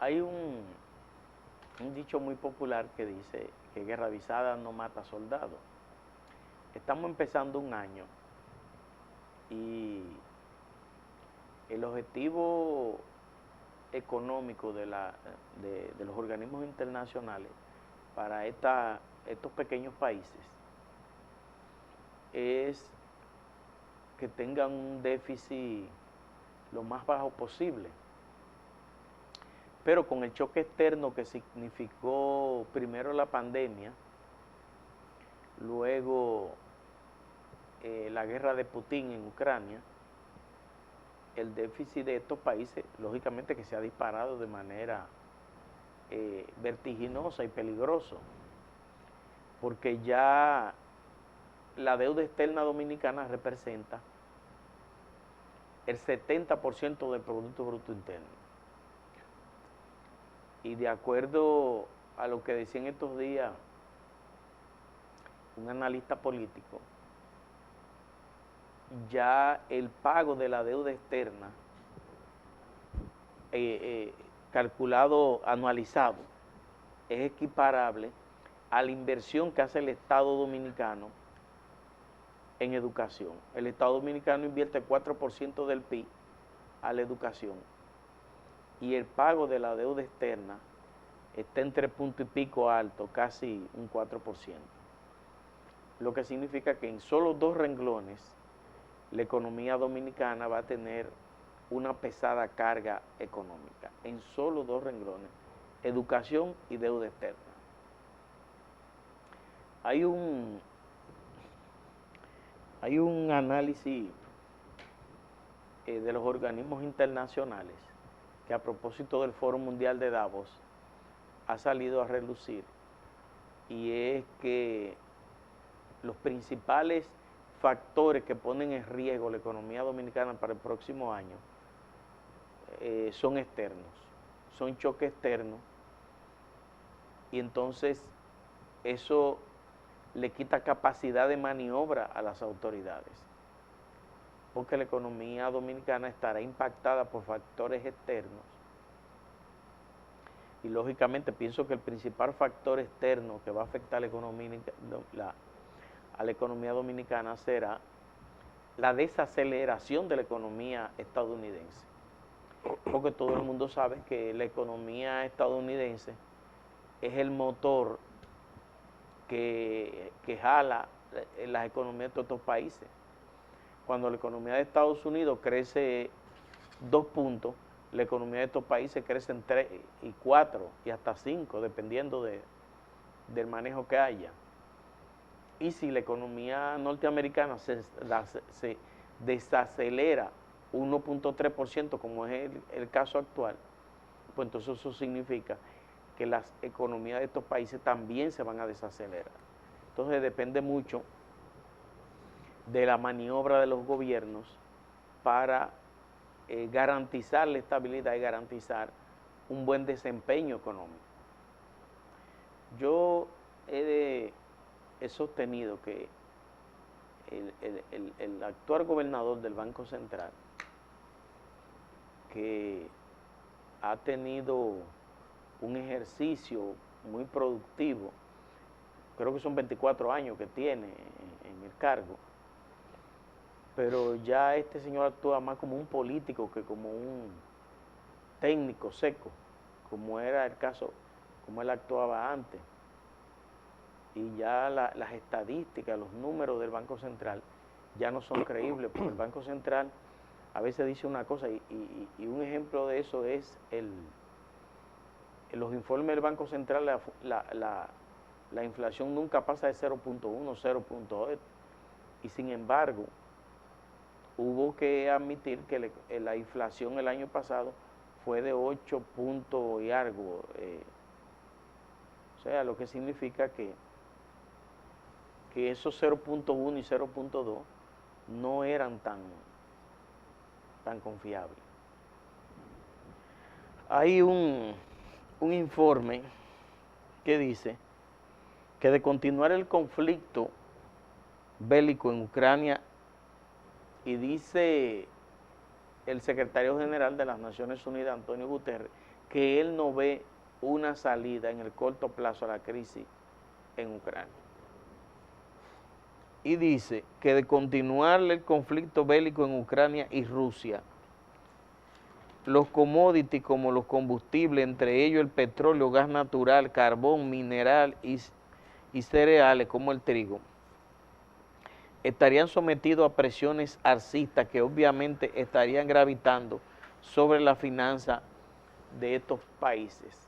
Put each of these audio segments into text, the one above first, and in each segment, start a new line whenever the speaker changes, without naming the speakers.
Hay un dicho muy popular que dice que guerra avisada no mata soldados. Estamos empezando un año y el objetivo económico de los organismos internacionales para estos pequeños países es que tengan un déficit lo más bajo posible. Pero con el choque externo que significó primero la pandemia, luego la guerra de Putin en Ucrania, el déficit de estos países, lógicamente que se ha disparado de manera vertiginosa y peligrosa, porque ya la deuda externa dominicana representa el 70% del Producto Bruto Interno. Y de acuerdo a lo que decía en estos días un analista político, ya el pago de la deuda externa, calculado, anualizado, es equiparable a la inversión que hace el Estado Dominicano en educación. El Estado Dominicano invierte 4% del PIB a la educación y el pago de la deuda externa está en 3 puntos y pico alto, casi un 4%. Lo que significa que en solo 2 renglones la economía dominicana va a tener una pesada carga económica, en solo 2 renglones, educación y deuda externa. Hay un análisis de los organismos internacionales que a propósito del Foro Mundial de Davos ha salido a relucir, y es que los principales factores que ponen en riesgo la economía dominicana para el próximo año son externos, son choques externos, y entonces eso le quita capacidad de maniobra a las autoridades, porque la economía dominicana estará impactada por factores externos. Y lógicamente pienso que el principal factor externo que va a afectar a la economía dominicana será la desaceleración de la economía estadounidense, porque todo el mundo sabe que la economía estadounidense es el motor que jala las economías de todos estos países. Cuando la economía de Estados Unidos crece 2 puntos, la economía de estos países crece en 3 y 4 y hasta 5, dependiendo del manejo que haya. Y si la economía norteamericana se desacelera 1.3%, como es el caso actual, pues entonces eso significa que las economías de estos países también se van a desacelerar. Entonces depende mucho de la maniobra de los gobiernos para garantizar la estabilidad y garantizar un buen desempeño económico. Yo he sostenido que el actual gobernador del Banco Central, que ha tenido un ejercicio muy productivo, creo que son 24 años que tiene en el cargo, pero ya este señor actúa más como un político que como un técnico seco, como era el caso, como él actuaba antes. Y ya las estadísticas, los números del Banco Central ya no son creíbles, porque el Banco Central a veces dice una cosa y un ejemplo de eso es los informes del Banco Central, la inflación nunca pasa de 0.1, 0.8, y sin embargo hubo que admitir que la inflación el año pasado fue de 8 puntos y algo, o sea, lo que significa que esos 0.1 y 0.2 no eran tan confiables. Hay un informe que dice que de continuar el conflicto bélico en Ucrania, y dice el secretario general de las Naciones Unidas, Antonio Guterres, que él no ve una salida en el corto plazo a la crisis en Ucrania. Y dice que de continuar el conflicto bélico en Ucrania y Rusia, los commodities como los combustibles, entre ellos el petróleo, gas natural, carbón, mineral y cereales como el trigo, estarían sometidos a presiones alcistas que obviamente estarían gravitando sobre la finanza de estos países.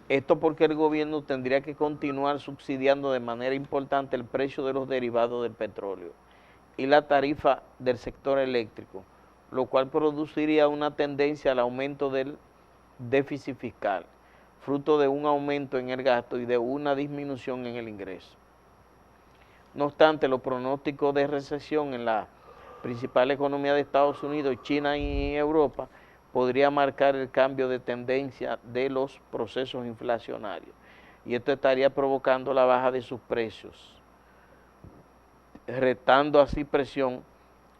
Esto porque el gobierno tendría que continuar subsidiando de manera importante el precio de los derivados del petróleo y la tarifa del sector eléctrico, lo cual produciría una tendencia al aumento del déficit fiscal, fruto de un aumento en el gasto y de una disminución en el ingreso. No obstante, los pronósticos de recesión en la principal economía de Estados Unidos, China y Europa podría marcar el cambio de tendencia de los procesos inflacionarios, y esto estaría provocando la baja de sus precios, retando así presión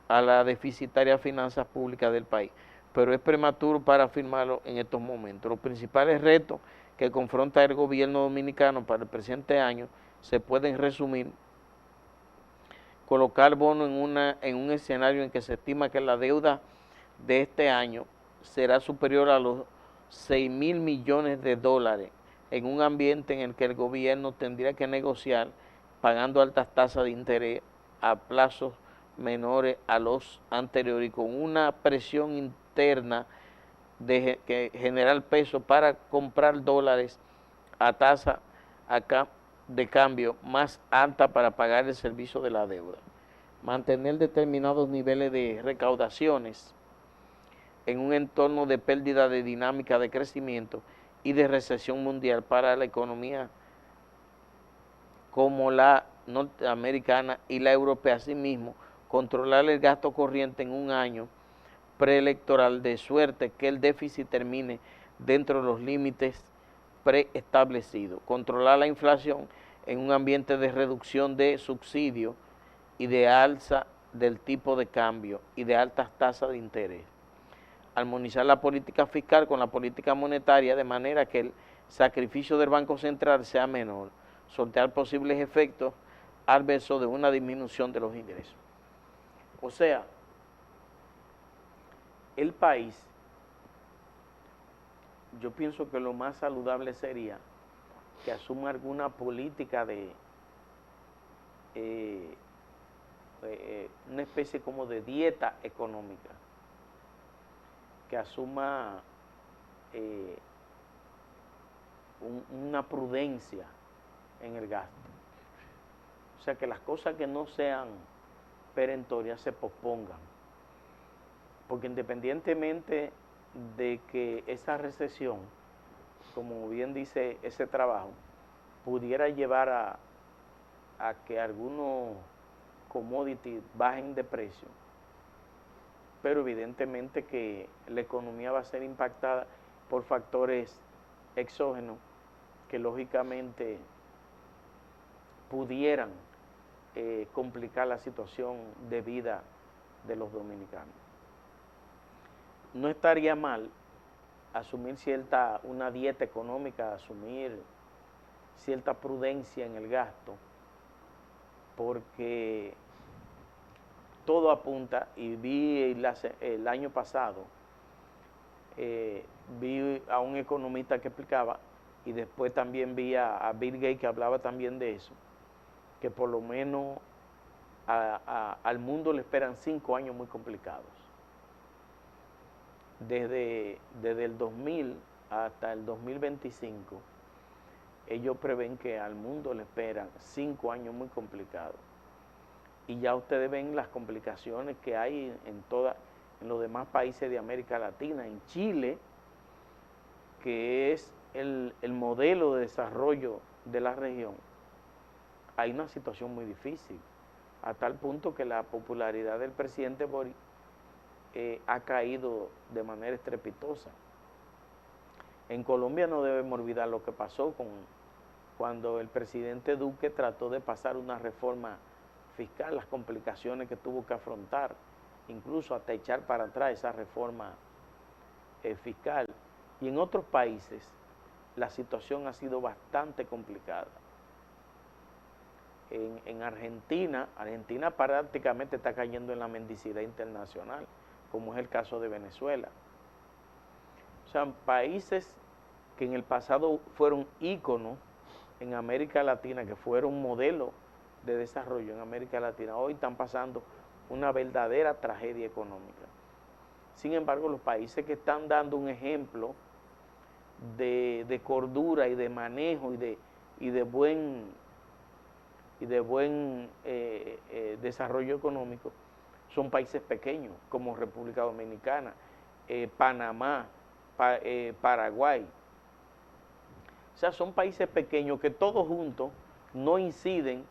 a la deficitaria finanzas públicas del país. Pero es prematuro para afirmarlo en estos momentos. Los principales retos que confronta el gobierno dominicano para el presente año se pueden resumir: colocar bonos en un escenario en que se estima que la deuda de este año será superior a los 6.000 millones de dólares, en un ambiente en el que el gobierno tendría que negociar pagando altas tasas de interés a plazos menores a los anteriores y con una presión interna de generar peso para comprar dólares a tasa de cambio más alta para pagar el servicio de la deuda. Mantener determinados niveles de recaudaciones en un entorno de pérdida de dinámica de crecimiento y de recesión mundial para la economía como la norteamericana y la europea. Asimismo, controlar el gasto corriente en un año preelectoral, de suerte que el déficit termine dentro de los límites preestablecidos. Controlar la inflación en un ambiente de reducción de subsidios y de alza del tipo de cambio y de altas tasas de interés. Armonizar la política fiscal con la política monetaria de manera que el sacrificio del Banco Central sea menor. Sortear posibles efectos adversos de una disminución de los ingresos. O sea, el país, yo pienso que lo más saludable sería que asuma alguna política de una especie como de dieta económica, que asuma una prudencia en el gasto. O sea, que las cosas que no sean perentorias se pospongan. Porque independientemente de que esa recesión, como bien dice ese trabajo, pudiera llevar a que algunos commodities bajen de precio, pero evidentemente que la economía va a ser impactada por factores exógenos que lógicamente pudieran complicar la situación de vida de los dominicanos. No estaría mal asumir una dieta económica, asumir cierta prudencia en el gasto, porque todo apunta, y vi el año pasado, vi a un economista que explicaba, y después también vi a Bill Gates que hablaba también de eso, que por lo menos al mundo le esperan 5 años muy complicados. Desde el 2000 hasta el 2025, ellos prevén que al mundo le esperan 5 años muy complicados. Y ya ustedes ven las complicaciones que hay en los demás países de América Latina. En Chile, que es el modelo de desarrollo de la región, hay una situación muy difícil, a tal punto que la popularidad del presidente Boric ha caído de manera estrepitosa. En Colombia no debemos olvidar lo que pasó cuando el presidente Duque trató de pasar una reforma fiscal, las complicaciones que tuvo que afrontar, incluso hasta echar para atrás esa reforma fiscal. Y en otros países la situación ha sido bastante complicada. En Argentina prácticamente está cayendo en la mendicidad internacional, como es el caso de Venezuela. O sea, países que en el pasado fueron íconos en América Latina, que fueron modelos de desarrollo en América Latina, hoy están pasando una verdadera tragedia económica. Sin embargo, los países que están dando un ejemplo de cordura y de manejo y de buen desarrollo económico son países pequeños, como República Dominicana, Panamá, Paraguay. O sea, son países pequeños que todos juntos no inciden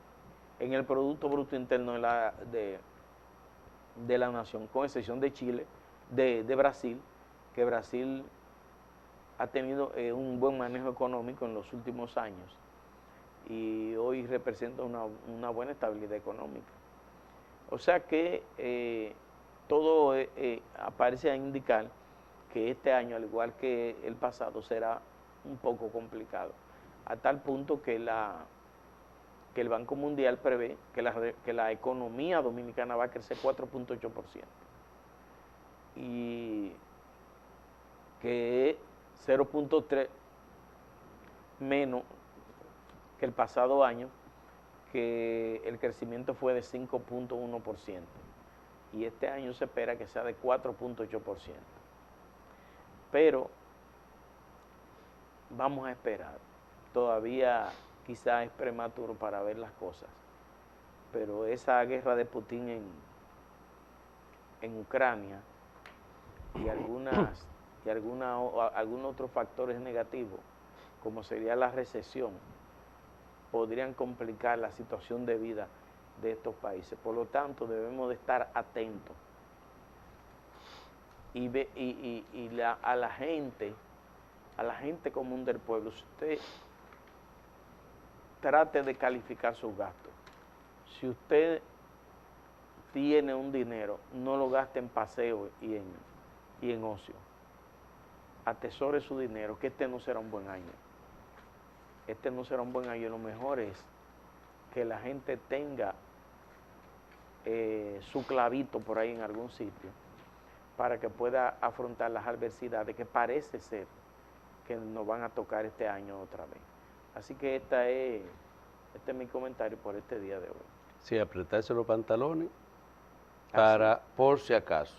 en el Producto Bruto Interno de la nación, con excepción de Chile, de Brasil, que Brasil ha tenido un buen manejo económico en los últimos años y hoy representa una buena estabilidad económica. O sea que todo parece indicar que este año, al igual que el pasado, será un poco complicado, a tal punto que el Banco Mundial prevé que la economía dominicana va a crecer 4.8% y que es 0.3 menos que el pasado año, que el crecimiento fue de 5.1% y este año se espera que sea de 4.8%. Pero vamos a esperar, todavía quizás es prematuro para ver las cosas, pero esa guerra de Putin en Ucrania y algunos otros factores negativos, como sería la recesión, podrían complicar la situación de vida de estos países. Por lo tanto, debemos de estar atentos a la gente común del pueblo. Si usted trate de calificar sus gastos, si usted tiene un dinero, no lo gaste en paseo y en ocio. Atesore su dinero, que este no será un buen año. Este no será un buen año. Lo mejor es que la gente tenga su clavito por ahí en algún sitio para que pueda afrontar las adversidades que parece ser que nos van a tocar este año otra vez. Así que este es mi comentario por este día de hoy.
Sí, apretarse los pantalones para, por si acaso.